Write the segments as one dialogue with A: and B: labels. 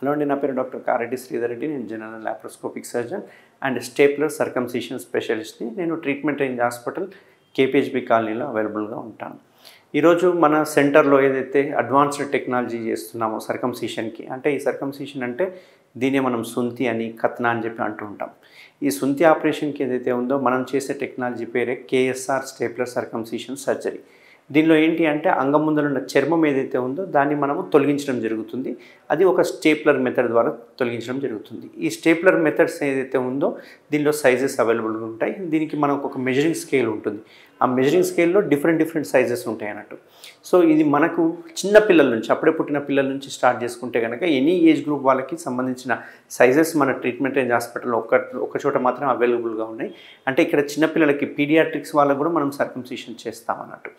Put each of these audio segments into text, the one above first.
A: Hello అండి, నా పేరు డాక్టర్ కారెడ్డి శ్రీధర్ రెడ్డి. నేను general laparoscopic surgeon and stapler circumcision స్పెషలిస్ట్ని. నేను ట్రీట్మెంట్ రేంజ్ హాస్పిటల్ కేపీహెచ్బి కాలనీలో అవైలబుల్గా ఉంటాను. ఈరోజు మన సెంటర్లో ఏదైతే అడ్వాన్స్డ్ టెక్నాలజీ చేస్తున్నామో సర్కంసిషన్కి, అంటే ఈ సర్కంసిషన్ అంటే దీనే మనం సుంతి అని కత్నా అని చెప్పి అంటూ ఉంటాం. ఈ సుంతి ఆపరేషన్కి ఏదైతే ఉందో మనం చేసే టెక్నాలజీ పేరే కేఎస్ఆర్ స్టేప్లర్ సర్కంసిషన్ సర్జరీ. దీనిలో ఏంటి అంటే అంగం ముందర ఉన్న చర్మం ఏదైతే ఉందో దాన్ని మనము తొలగించడం జరుగుతుంది. అది ఒక స్టేప్లర్ మెథడ్ ద్వారా తొలగించడం జరుగుతుంది. ఈ స్టేప్లర్ మెథడ్స్ ఏదైతే ఉందో దీనిలో సైజెస్ అవైలబుల్గా ఉంటాయి. దీనికి మనకు ఒక మెజరింగ్ స్కేల్ ఉంటుంది. ఆ మెజరింగ్ స్కేల్లో డిఫరెంట్ సైజెస్ ఉంటాయి అన్నట్టు. సో ఇది మనకు చిన్న పిల్లల నుంచి, అప్పుడే పుట్టిన పిల్లల నుంచి స్టార్ట్ చేసుకుంటే కనుక ఎనీ ఏజ్ గ్రూప్ వాళ్ళకి సంబంధించిన సైజెస్ మన ట్రీట్మెంట్ రేంజ్ హాస్పిటల్లో ఒక చోట మాత్రం అవైలబుల్గా ఉన్నాయి. అంటే ఇక్కడ చిన్నపిల్లలకి పీడియాట్రిక్స్ వాళ్ళకు కూడా మనం సర్కంసిషన్ చేస్తాం అన్నట్టు.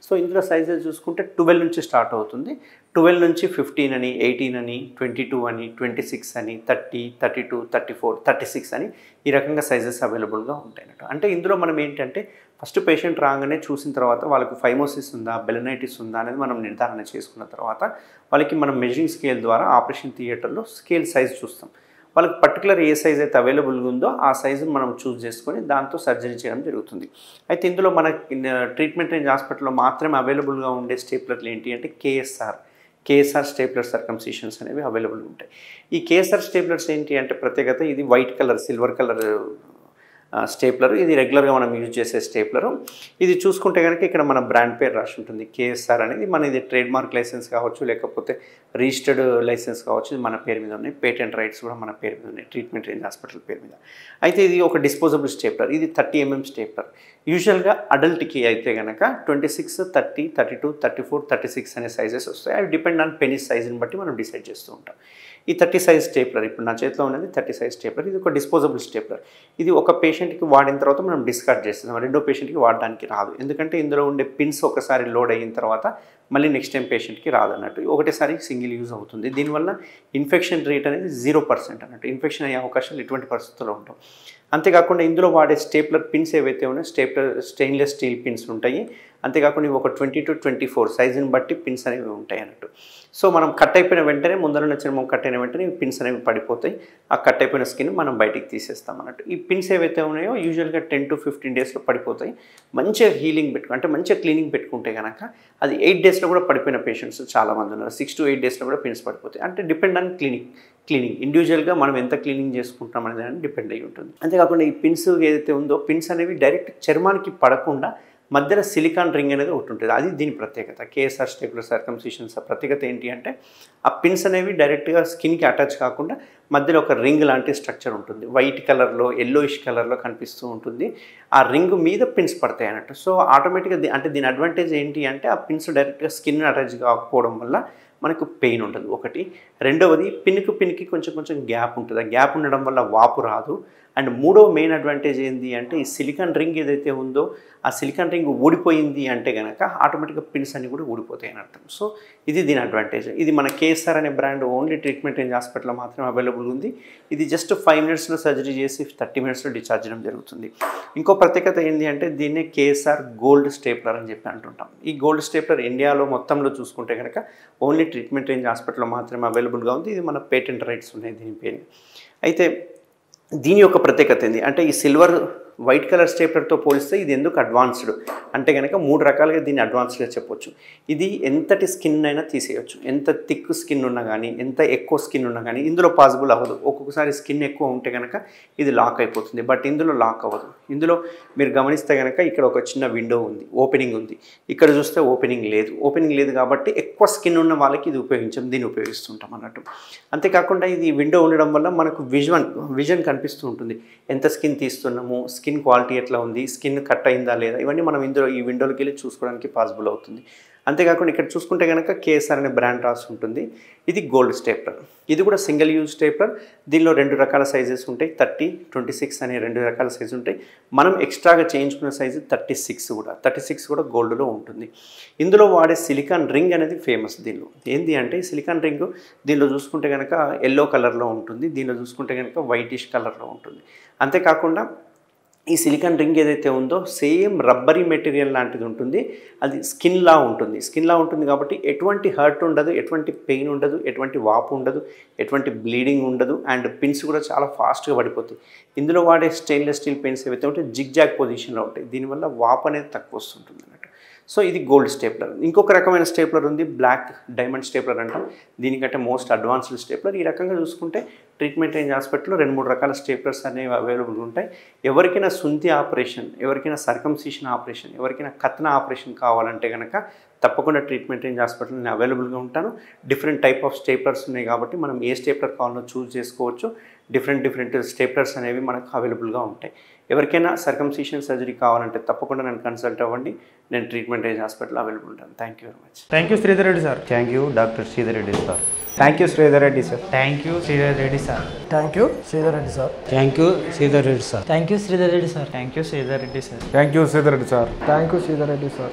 A: సో ఇందులో సైజెస్ చూసుకుంటే 12 నుంచి స్టార్ట్ అవుతుంది. 12 నుంచి 15 అని, 18 అని, 22 అని, 26 అని, 30, 32, 34, 36 అని ఈ రకంగా సైజెస్ అవైలబుల్గా ఉంటాయి అన్నట్టు. అంటే ఇందులో మనం ఏంటంటే ఫస్ట్ పేషెంట్ రాగానే చూసిన తర్వాత వాళ్ళకు ఫైమోసిస్ ఉందా, బెలనైటిస్ ఉందా అనేది మనం నిర్ధారణ చేసుకున్న తర్వాత వాళ్ళకి మనం మెజరింగ్ స్కేల్ ద్వారా ఆపరేషన్ థియేటర్లో స్కేల్ సైజ్ చూస్తాం. వాళ్ళకి పర్టికులర్ ఏ సైజ్ అయితే అవైలబుల్గా ఉందో ఆ సైజును మనం చూస్ చేసుకొని దాంతో సర్జరీ చేయడం జరుగుతుంది. అయితే ఇందులో మన ట్రీట్మెంట్ రేంజ్ హాస్పిటల్లో మాత్రమే అవైలబుల్గా ఉండే స్టేప్లర్లు ఏంటి అంటే కేఎస్ఆర్ స్టేప్లర్ సర్కంసిషన్స్ అనేవి అవైలబుల్ ఉంటాయి. ఈ కేఎస్ఆర్ స్టేప్లర్స్ ఏంటి అంటే ప్రత్యేకత, ఇది white colour, silver colour stapler. ఇది రెగ్యులర్గా మనం యూజ్ చేసే స్టేప్లరు. ఇది చూసుకుంటే కనుక ఇక్కడ మన బ్రాండ్ పేరు రాసి ఉంటుంది కేఎస్ఆర్ అనేది. మన ఇది ట్రేడ్ మార్క్ లైసెన్స్ కావచ్చు, లేకపోతే రిజిస్టర్డ్ లైసెన్స్ కావచ్చు, ఇది మన పేరు మీద ఉన్నాయి. పేటెంట్ రైట్స్ కూడా మన పేరు మీద ఉన్నాయి, ట్రీట్మెంట్ రేంజ్ హాస్పిటల్ పేరు మీద. అయితే ఇది ఒక డిస్పోజబుల్ స్టేప్లర్. ఇది 30 mm స్టేప్లర్. యూజువల్గా అడల్ట్కి అయితే కనుక 26, 30, 32, 34, 36 అనే సైజెస్ వస్తాయి. అవి డిపెండ్ ఆన్ పెనిస్ సైజుని బట్టి మనం డిసైడ్ చేస్తూ ఉంటాం. ఈ 30 సైజ్ స్టేప్లర్ ఇప్పుడు నా చేతిలో ఉన్నది 30 సైజ్ స్టేప్లర్. ఇది ఒక డిస్పోజబుల్ స్టేప్లర్. ఇది ఒక పేషెంట్కి వాడిన తర్వాత మనం డిస్కార్డ్ చేస్తున్నాం. రెండో పేషెంట్కి వాడడానికి రాదు. ఎందుకంటే ఇందులో ఉండే పిన్స్ ఒకసారి లోడ్ అయిన తర్వాత మళ్ళీ నెక్స్ట్ టైం పేషెంట్కి రాదన్నట్టు. ఒకటేసారి సింగిల్ యూజ్ అవుతుంది. దీనివల్ల ఇన్ఫెక్షన్ రేట్ అనేది 0% అన్నట్టు. ఇన్ఫెక్షన్ అయ్యే అవకాశాలు ఎటువంటి పరిస్థితుల్లో ఉంటాం. అంతేకాకుండా ఇందులో వాడే స్టేప్లర్ పిన్స్ ఏవైతే ఉన్నాయో స్టెయిన్లెస్ స్టీల్ పిన్స్ ఉంటాయి. అంతేకాకుండా ఇవి ఒక 20 to 24 సైజుని బట్టి పిన్స్ అనేవి ఉంటాయి అన్నట్టు. సో మనం కట్ అయిపోయిన వెంటనే, ముందరున్న చర్మం కట్ అయిన వెంటనే పిన్స్ అనేవి పడిపోతాయి. ఆ కట్ అయిపోయిన స్కిన్ మనం బయటికి తీసేస్తాం అన్నట్టు. ఈ పిన్స్ ఏవైతే ఉన్నాయో యూజువల్గా 10 to 15 డేస్లో పడిపోతాయి. మంచిగా హీలింగ్ అంటే మంచిగా క్లీనింగ్ పెట్టుకుంటే కనుక అది 8 డేస్లో కూడా పడిపోయిన పేషెంట్స్ చాలామంది ఉన్నారు. 6 to 8 డేస్లో కూడా పిన్స్ పడిపోతాయి. అంటే డిపెండ్ ఆన్ క్లీనింగ్ ఇండివిజువల్గా మనం ఎంత క్లీనింగ్ చేసుకుంటాం అనేది దాన్ని డిపెండ్ అయ్యి ఉంటుంది. అంతేకాకుండా ఈ పిన్స్ ఏదైతే ఉందో పిన్స్ అనేవి డైరెక్ట్ చర్మానికి పడకుండా మధ్యలో సిలికాన్ రింగ్ అనేది ఒకటి ఉంటుంది. అది దీని ప్రత్యేకత. కేఎస్ఆర్ స్టేప్లర్ సర్కంసిషన్స్ ప్రత్యేకత ఏంటి అంటే ఆ పిన్స్ అనేవి డైరెక్ట్గా స్కిన్కి అటాచ్ కాకుండా మధ్యలో ఒక రింగ్ లాంటి స్ట్రక్చర్ ఉంటుంది. వైట్ కలర్లో, ఎల్లోయిష్ కలర్లో కనిపిస్తూ ఉంటుంది. ఆ రింగ్ మీద పిన్స్ పడతాయి అన్నట్టు. సో ఆటోమేటిక్గా అంటే దీని అడ్వాంటేజ్ ఏంటి అంటే ఆ పిన్స్ డైరెక్ట్గా స్కిన్ అటాచ్ కాకపోవడం వల్ల మనకు పెయిన్ ఉండదు ఒకటి. రెండవది పిన్కి కొంచెం గ్యాప్ ఉంటుంది. ఆ గ్యాప్ ఉండడం వల్ల వాపు రాదు. అండ్ మూడవ మెయిన్ అడ్వాంటేజ్ ఏంటి అంటే ఈ సిలికాన్ రింగ్ ఏదైతే ఉందో ఆ సిలికాన్ రింగ్ ఊడిపోయింది అంటే కనుక ఆటోమేటిక్గా పిన్స్ అన్ని కూడా ఊడిపోతాయి అని అర్థం. సో ఇది దీని అడ్వాంటేజ్. ఇది మన కేఎస్ఆర్ అనే బ్రాండ్ ఓన్లీ ట్రీట్మెంట్ రేంజ్ హాస్పిటల్లో మాత్రమే అవైలబుల్ ఉంది. ఇది జస్ట్ 5 minutesలో సర్జరీ చేసి 30 minutesలో డిశ్చార్జ్ చేయడం జరుగుతుంది. ఇంకో ప్రత్యేకత ఏంటి అంటే దీన్నే కేఎస్ఆర్ గోల్డ్ స్టేప్లర్ అని చెప్పి అంటుంటాం. ఈ గోల్డ్ స్టేప్లర్ ఇండియాలో మొత్తంలో చూసుకుంటే కనుక ఓన్లీ ట్రీట్మెంట్ రేంజ్ హాస్పిటల్లో మాత్రమే అవైలబుల్గా ఉంది. ఇది మన పేటెంట్ రైట్స్ ఉన్నాయి దీని పేరు. అయితే దీని యొక్క ప్రత్యేకత ఏంది అంటే ఈ సిల్వర్ వైట్ కలర్ స్టేప్లర్తో పోలిస్తే ఇది ఎందుకు అడ్వాన్స్డ్ అంటే కనుక 3 రకాలుగా దీన్ని అడ్వాన్స్డ్గా చెప్పొచ్చు. ఇది ఎంతటి స్కిన్ అయినా తీసేయచ్చు. ఎంత థిక్ స్కిన్ ఉన్నా కానీ, ఎంత ఎక్కువ స్కిన్ ఉన్నా కానీ ఇందులో పాసిబుల్ అవ్వదు. ఒక్కొక్కసారి స్కిన్ ఎక్కువ ఉంటే కనుక ఇది లాక్ అయిపోతుంది. బట్ ఇందులో లాక్ అవ్వదు. ఇందులో మీరు గమనిస్తే కనుక ఇక్కడ ఒక చిన్న విండో ఉంది, ఓపెనింగ్ ఉంది. ఇక్కడ చూస్తే ఓపెనింగ్ లేదు కాబట్టి ఎక్కువ స్కిన్ ఉన్న వాళ్ళకి ఇది దీన్ని ఉపయోగిస్తుంటాం అన్నట్టు. అంతేకాకుండా ఇది విండో ఉండడం వల్ల మనకు విజన్ కనిపిస్తూ ఉంటుంది. ఎంత స్కిన్ తీస్తున్నాము, స్కిన్ క్వాలిటీ ఎట్లా ఉంది, స్కిన్ కట్ అయిందా లేదా, ఇవన్నీ మనం ఈ విండోలోకి వెళ్ళి చూసుకోవడానికి పాసిబుల్ అవుతుంది. అంతేకాకుండా ఇక్కడ చూసుకుంటే కనుక కేఎస్ఆర్ అనే బ్రాండ్ రాసి ఉంటుంది. ఇది గోల్డ్ స్టేప్లర్. ఇది కూడా సింగిల్ యూజ్ స్టేప్లర్. దీనిలో 2 రకాల సైజెస్ ఉంటాయి. 30, 26 అనే 2 రకాల సైజు ఉంటాయి. మనం ఎక్స్ట్రాగా చేయించుకున్న సైజు 36 కూడా గోల్డ్లో ఉంటుంది. ఇందులో వాడే సిలికాన్ రింగ్ అనేది ఫేమస్ దీనిలో. ఏంటి అంటే సిలికాన్ రింగ్ దీనిలో చూసుకుంటే కనుక ఎల్లో కలర్లో ఉంటుంది. దీనిలో చూసుకుంటే కనుక వైటిష్ కలర్లో ఉంటుంది. అంతేకాకుండా ఈ సిలికాన్ రింగ్ ఏదైతే ఉందో సేమ్ రబ్బరీ మెటీరియల్ లాంటిది ఉంటుంది, అది స్కిన్లా ఉంటుంది కాబట్టి ఎటువంటి హర్ట్ ఉండదు, ఎటువంటి పెయిన్ ఉండదు, ఎటువంటి వాపు ఉండదు, ఎటువంటి బ్లీడింగ్ ఉండదు, అండ్ పిన్స్ కూడా చాలా ఫాస్ట్గా పడిపోతాయి. ఇందులో వాడే స్టెయిన్లెస్ స్టీల్ పెన్స్ ఏవైతే ఉంటే జిగ్జాగ్ పొజిషన్లో ఉంటాయి, దీనివల్ల వాపు అనేది తక్కువ వస్తుంటుంది అన్నట్టు. సో ఇది గోల్డ్ స్టేప్లర్. ఇంకొక రకమైన స్టేప్లర్ ఉంది, బ్లాక్ డైమండ్ స్టేప్లర్ అంటాం, దీనికంటే మోస్ట్ అడ్వాన్స్డ్ స్టేప్లర్. ఈ రకంగా చూసుకుంటే ట్రీట్మెంట్ రేంజ్ హాస్పిటల్లో 2-3 రకాల స్టేప్లర్స్ అనేవి అవైలబుల్ ఉంటాయి. ఎవరికైనా సుంతి ఆపరేషన్, ఎవరికైనా సర్కంసిషన్ ఆపరేషన్, ఎవరికైనా కత్న ఆపరేషన్ కావాలంటే కనుక తప్పకుండా ట్రీట్మెంట్ రేంజ్ హాస్పిటల్ నేను అవైలబుల్గా ఉంటాను. డిఫరెంట్ టైప్ ఆఫ్ స్టేప్లర్స్ ఉన్నాయి కాబట్టి మనం ఏ స్టేప్లర్ కావాలో చూస్ చేసుకోవచ్చు. డిఫరెంట్ స్టేప్లర్స్ అనేవి మనకు అవైలబుల్గా ఉంటాయి. ఎవరికైనా సర్కంసిషన్ సర్జరీ కావాలంటే తప్పకుండా నన్ను కన్సల్ట్ అవ్వండి. నేను ట్రీట్మెంట్ రేంజ్ హాస్పిటల్ అవైలబుల్ ఉంటాను. Thank you very much.
B: Thank you Sridhar Reddy sir.
C: Thank you doctor Sridhar Reddy sir.
D: Thank you Sridhar Reddy sir.
B: Thank you Sridhar Reddy sir.
E: Thank you Sridhar Reddy sir.
C: Thank you Sridhar Reddy sir.
F: Thank you Sridhar Reddy sir.
B: Thank you Sridhar Reddy sir.
D: Thank you Sridhar Reddy sir.
E: Thank you Sridhar Reddy sir.